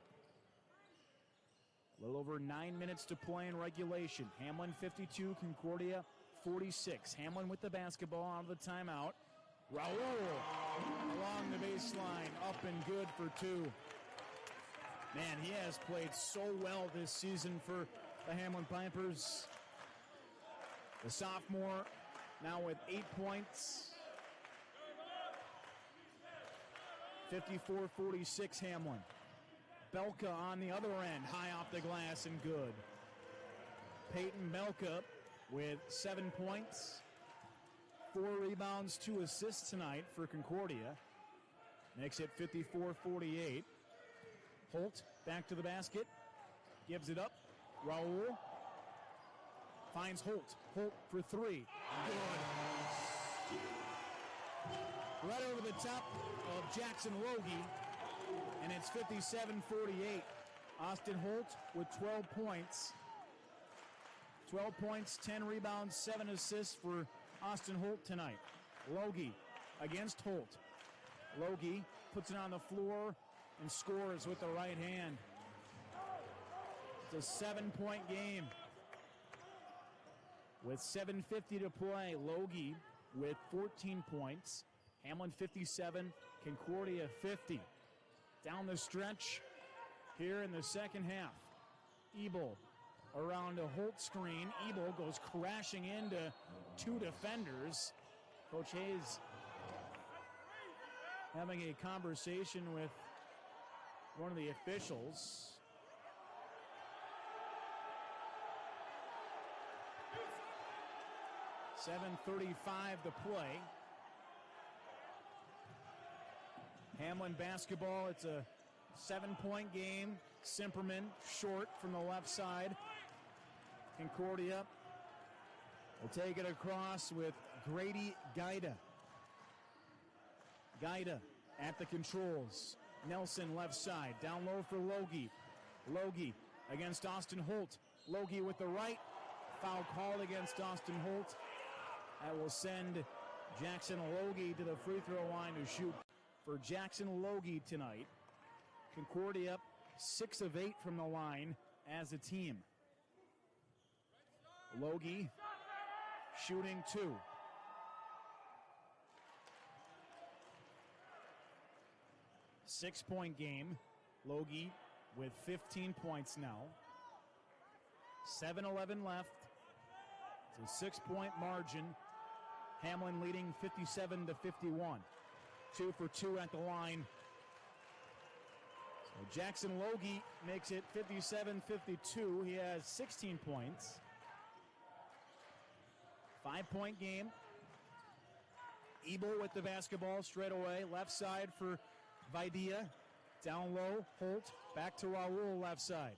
A little over 9 minutes to play in regulation. Hamline 52, Concordia 46. Hamline with the basketball out of the timeout. Raul along the baseline, up and good for 2. Man, he has played so well this season for the Hamline Pipers. The sophomore now with 8 points. 54-46 Hamline. Belka on the other end, high off the glass and good. Peyton Belka with 7 points, 4 rebounds, 2 assists tonight for Concordia. Makes it 54-48. Holt back to the basket, gives it up. Raul finds Holt. Holt for three. Good. Right over the top of Jackson Logie, and it's 57-48. Austin Holt with 12 points. 12 points, 10 rebounds, 7 assists for Austin Holt tonight. Logie against Holt. Logie puts it on the floor and scores with the right hand. It's a 7-point game. With 7:50 to play, Logie with 14 points. Hamline 57, Concordia 50. Down the stretch here in the second half. Ebel around a Holt screen. Ebel goes crashing into two defenders. Coach Hayes having a conversation with one of the officials. 7:35 to play. Hamline basketball, it's a 7-point game. Simperman short from the left side. Concordia will take it across with Grady Gaida. Gaida at the controls. Nelson left side, down low for Logie. Logie against Austin Holt. Logie with the right. Foul called against Austin Holt. That will send Jackson Logie to the free throw line to shoot. For Jackson Logie tonight, Concordia 6 of 8 from the line as a team. Logie shooting 2. Six-point game. Logie with 15 points now. 7:11 left. It's a 6-point margin. Hamline leading 57-51. 2 for 2 at the line. So Jackson Logie makes it 57-52. He has 16 points. 5-point game. Ebel with the basketball straight away. Left side for Vidia. Down low, Holt. Back to Raul left side.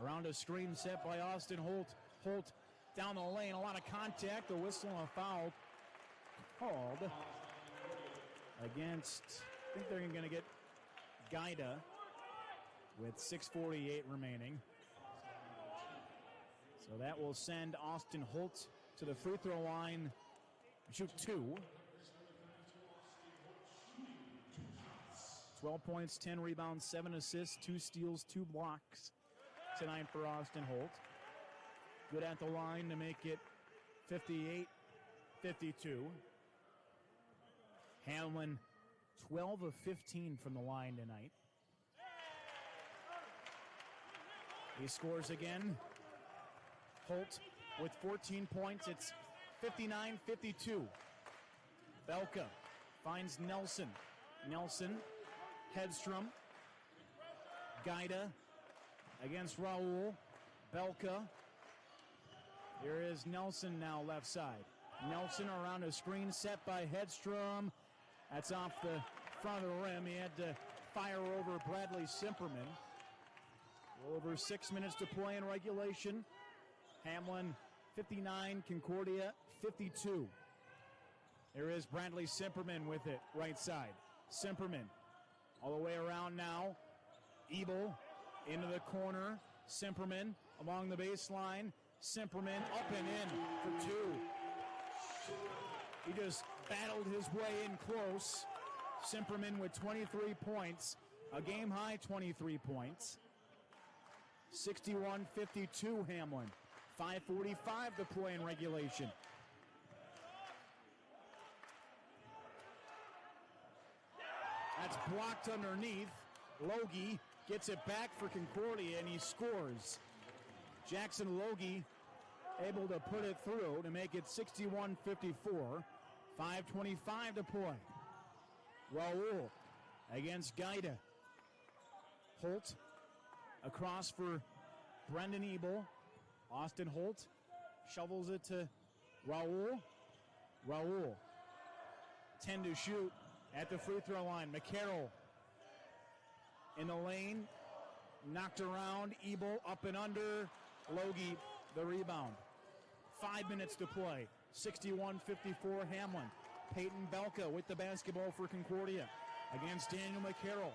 Around a screen set by Austin Holt. Holt down the lane. A lot of contact. A whistle and a foul called against, I think they're going to get Gaida with 6:48 remaining. So that will send Austin Holt to the free throw line. Shoot 2. 12 points, 10 rebounds, 7 assists, 2 steals, 2 blocks tonight for Austin Holt. Good at the line to make it 58-52. Hamline 12 of 15 from the line tonight. He scores again. Holt with 14 points. It's 59-52. Belka finds Nelson. Nelson, Hedstrom, Gaida against Raul. Belka. Here is Nelson now left side. Nelson around a screen set by Hedstrom. That's off the front of the rim. He had to fire over Bradley Simperman. Over 6 minutes to play in regulation. Hamline 59, Concordia 52. There is Bradley Simperman with it, right side. Simperman all the way around now. Ebel into the corner. Simperman along the baseline. Simperman up and in for 2. He just battled his way in close. Simperman with 23 points. A game-high 23 points. 61-52 Hamline. 5:45 to play in regulation. That's blocked underneath. Logie gets it back for Concordia, and he scores. Jackson Logie able to put it through to make it 61-54. 5:25 to play. Raul against Gaida. Holt across for Brendan Ebel. Austin Holt shovels it to Raul. Raul, 10 to shoot at the free throw line. McCarroll in the lane, knocked around. Ebel up and under. Logie the rebound. 5 minutes to play. 61-54 Hamline. Peyton Belka with the basketball for Concordia against Daniel McCarroll.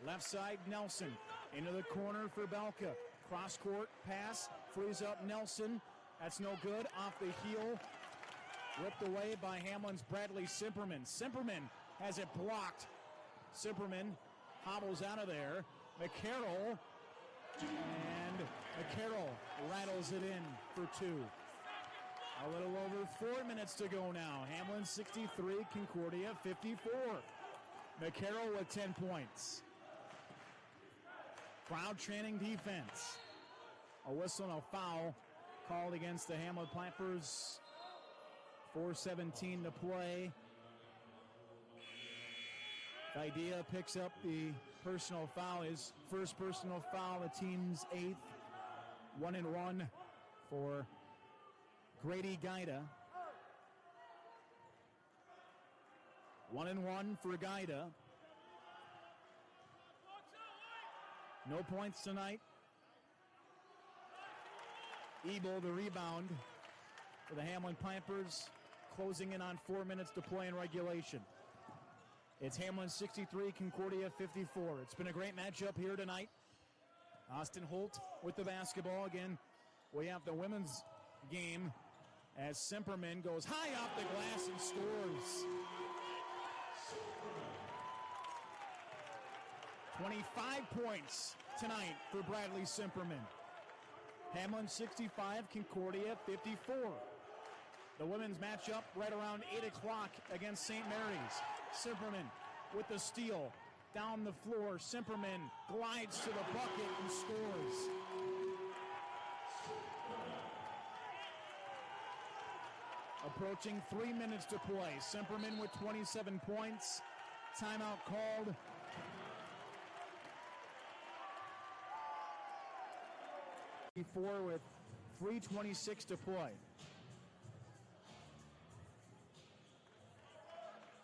Left side, Nelson. Into the corner for Belka. Cross-court pass. Frees up Nelson. That's no good. Off the heel. Ripped away by Hamline's Bradley Simperman. Simperman has it blocked. Simperman hobbles out of there. McCarroll. And McCarroll rattles it in for two. A little over 4 minutes to go now. Hamline 63, Concordia 54. McCarroll with 10 points. Crowd training defense. A whistle and a foul called against the Hamline Pipers. 4:17 to play. Idea picks up the personal foul, his first personal foul, the team's 8th. 1-1 for Grady Gaida. 1-1 for Gaida. No points tonight. Ebel the rebound for the Hamline Pipers, closing in on 4 minutes to play in regulation. It's Hamline 63, Concordia 54. It's been a great matchup here tonight. Austin Holt with the basketball. Again, we have the women's game as Simperman goes high off the glass and scores. 25 points tonight for Bradley Simperman. Hamline 65, Concordia 54. The women's matchup right around 8 o'clock against St. Mary's. Simperman with the steal. Down the floor, Simperman glides to the bucket and scores. Approaching 3 minutes to play. Simperman with 27 points. Timeout called. Before with 3:26 to play.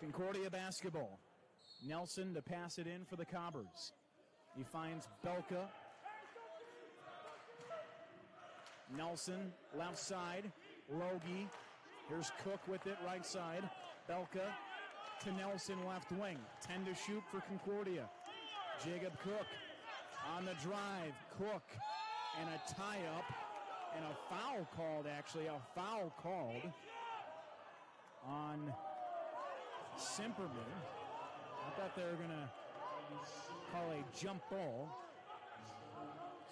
Concordia basketball. Nelson to pass it in for the Cobbers. He finds Belka. Nelson, left side. Logie. Here's Cook with it, right side. Belka to Nelson, left wing. 10 to shoot for Concordia. Jacob Cook on the drive. Cook and a tie-up and a foul called, actually. A foul called on Simperman. I thought they were going to call a jump ball.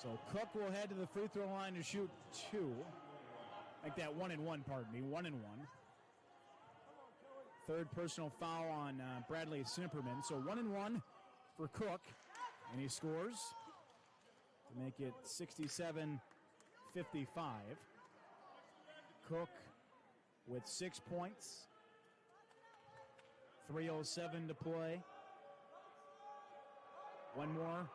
So Cook will head to the free throw line to shoot two. Like that 1-1, pardon me, 1-1. Third personal foul on Bradley Simperman. So 1-1 for Cook, and he scores to make it 67-55. Cook with 6 points. 3:07 to play. One more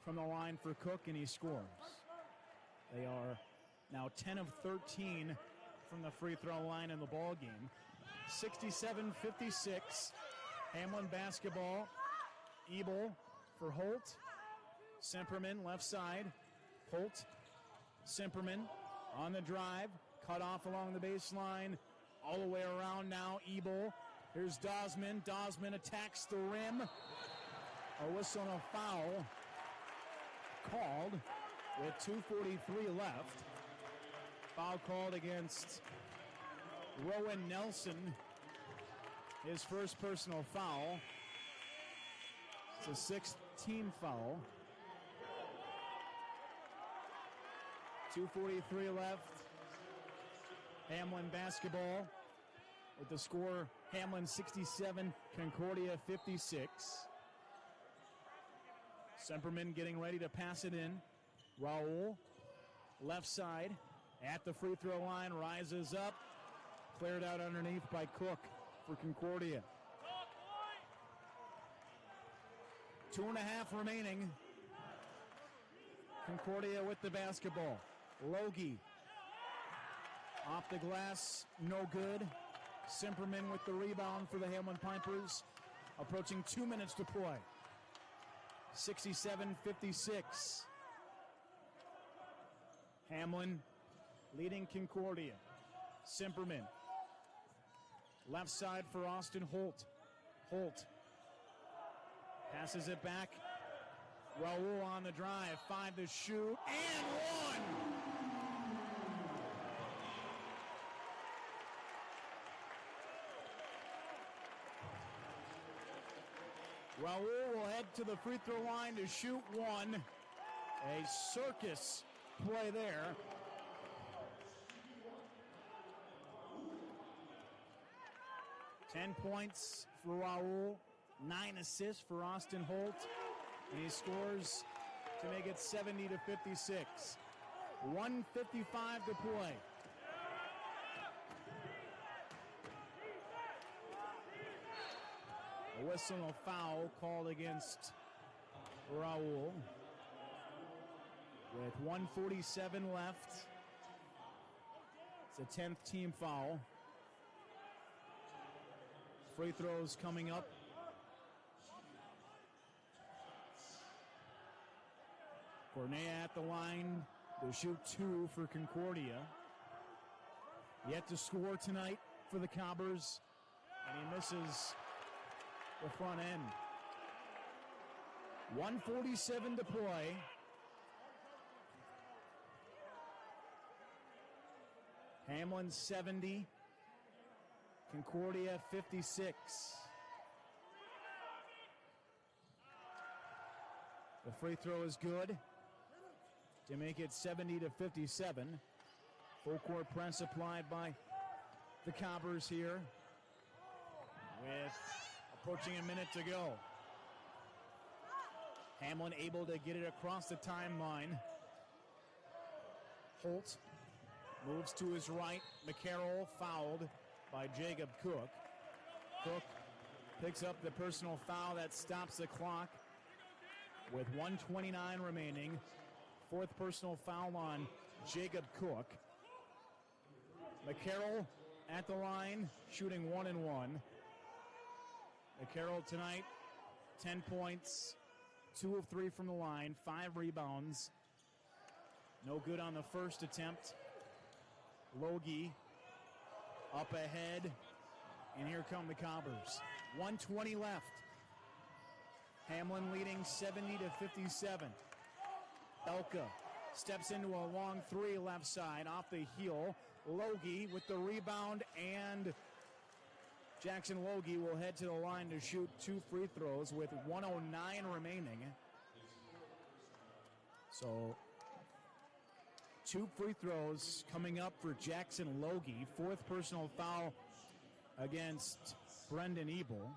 from the line for Cook, and he scores. They are now 10 of 13 from the free throw line in the ball game. 67-56. Hamline basketball. Ebel for Holt. Simperman left side. Holt. Simperman on the drive. Cut off along the baseline. All the way around now. Ebel. Here's Dosman. Dosman attacks the rim. A whistle and a foul called with 2:43 left. Foul called against Rowan Nelson. His first personal foul. It's a 6th team foul. 2:43 left. Hamline basketball with the score Hamline 67, Concordia 56. Simperman getting ready to pass it in. Raul, left side, at the free throw line, rises up. Cleared out underneath by Cook for Concordia. 2.5 remaining. Concordia with the basketball. Logie. Off the glass, no good. Simperman with the rebound for the Hamline Pipers. Approaching 2 minutes to play. 67-56. Hamline leading Concordia. Simperman. Left side for Austin Holt. Holt passes it back. Raul on the drive. 5 to shoot. And 1. Raul will head to the free throw line to shoot 1. A circus play there. Points for Raul, 9 assists for Austin Holt, and he scores to make it 70-56. 1:55 to play. A whistle and a foul called against Raul. With 1:47 left, it's a 10th team foul. Free throws coming up. Cornea at the line to shoot 2 for Concordia. Yet to score tonight for the Cobbers, and he misses the front end. 1:47 to play. Hamline 70. Concordia 56. The free throw is good to make it 70-57. Full court press applied by the Cobbers here with approaching a minute to go. Hamline able to get it across the timeline. Holt moves to his right. McCarroll fouled by Jacob Cook. Cook picks up the personal foul that stops the clock with 1:29 remaining. 4th personal foul on Jacob Cook. McCarroll at the line, shooting 1 and 1. McCarroll tonight, 10 points, 2 of 3 from the line, 5 rebounds. No good on the first attempt. Logie up ahead, and here come the Cobbers. 1:20 left. Hamline leading 70-57. Elka steps into a long 3 left side off the heel. Logie with the rebound, and Jackson Logie will head to the line to shoot 2 free throws with 1:09 remaining. So 2 free throws coming up for Jackson Logie. 4th personal foul against Brendan Ebel.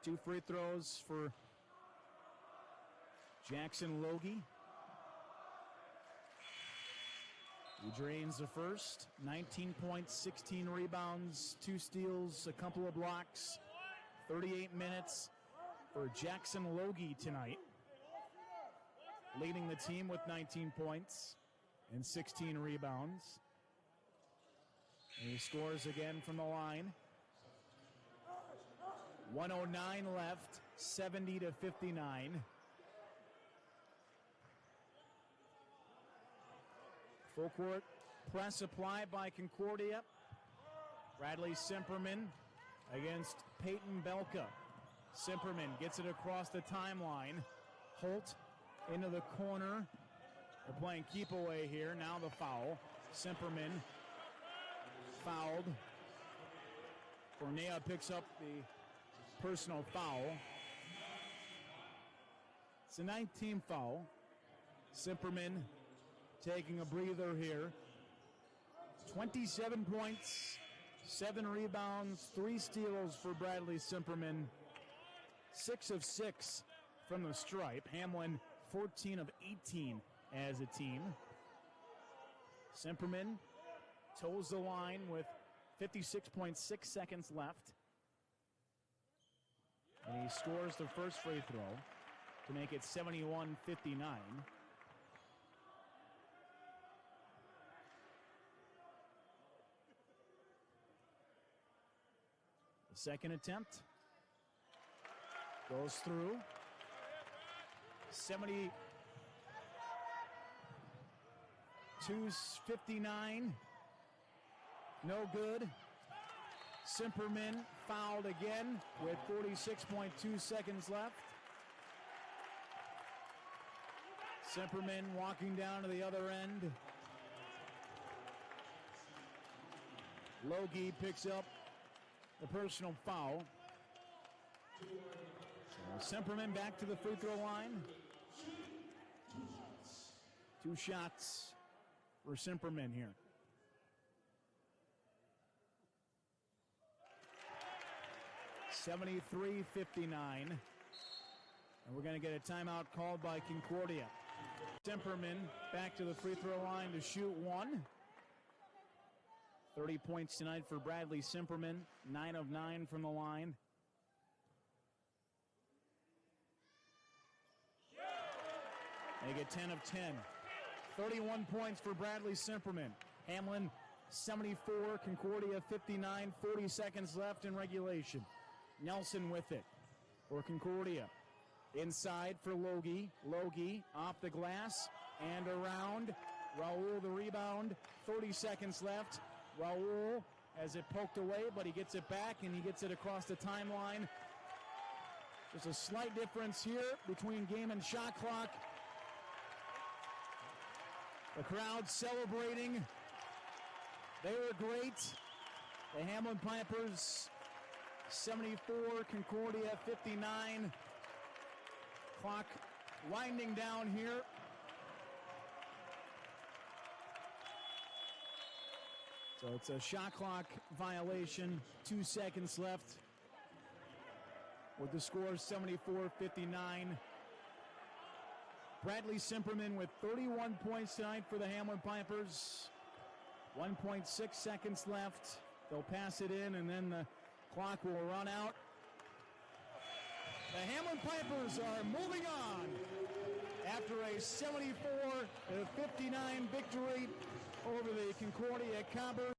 2 free throws for Jackson Logie. He drains the first. 19 points, 16 rebounds, 2 steals, a couple of blocks. 38 minutes for Jackson Logie tonight, leading the team with 19 points and 16 rebounds. And he scores again from the line. 1:09 left, 70-59. Full court press applied by Concordia. Bradley Simperman against Peyton Belka. Simperman gets it across the timeline. Holt into the corner. They're playing keep away here. Now the foul. Simperman fouled. Cornea picks up the personal foul. It's a 9th-team foul. Simperman taking a breather here. 27 points, 7 rebounds, 3 steals for Bradley Simperman. 6 of 6 from the stripe. Hamline 14 of 18 as a team. Simperman toes the line with 56.6 seconds left. And he scores the first free throw to make it 71-59. The second attempt goes through. 72-59. No good. Simperman fouled again with 46.2 seconds left. Simperman walking down to the other end. Logie picks up the personal foul. So Simperman back to the free throw line. 2 shots for Simperman here. (73-59). And we're going to get a timeout called by Concordia. Simperman back to the free throw line to shoot 1. 30 points tonight for Bradley Simperman, 9 of 9 from the line. They get 10 of 10. 31 points for Bradley Simperman. Hamline, 74, Concordia, 59, 40 seconds left in regulation. Nelson with it for Concordia. Inside for Logie. Logie off the glass and around. Raul the rebound. 30 seconds left. Raul has it poked away, but he gets it back and he gets it across the timeline. There's a slight difference here between game and shot clock. The crowd celebrating. They were great. The Hamline Pipers 74, Concordia 59. Clock winding down here. So it's a shot clock violation. 2 seconds left. With the score 74-59. Bradley Simperman with 31 points tonight for the Hamline Pipers. 1.6 seconds left. They'll pass it in and then the clock will run out. The Hamline Pipers are moving on after a 74-59 victory over the Concordia Cobbers.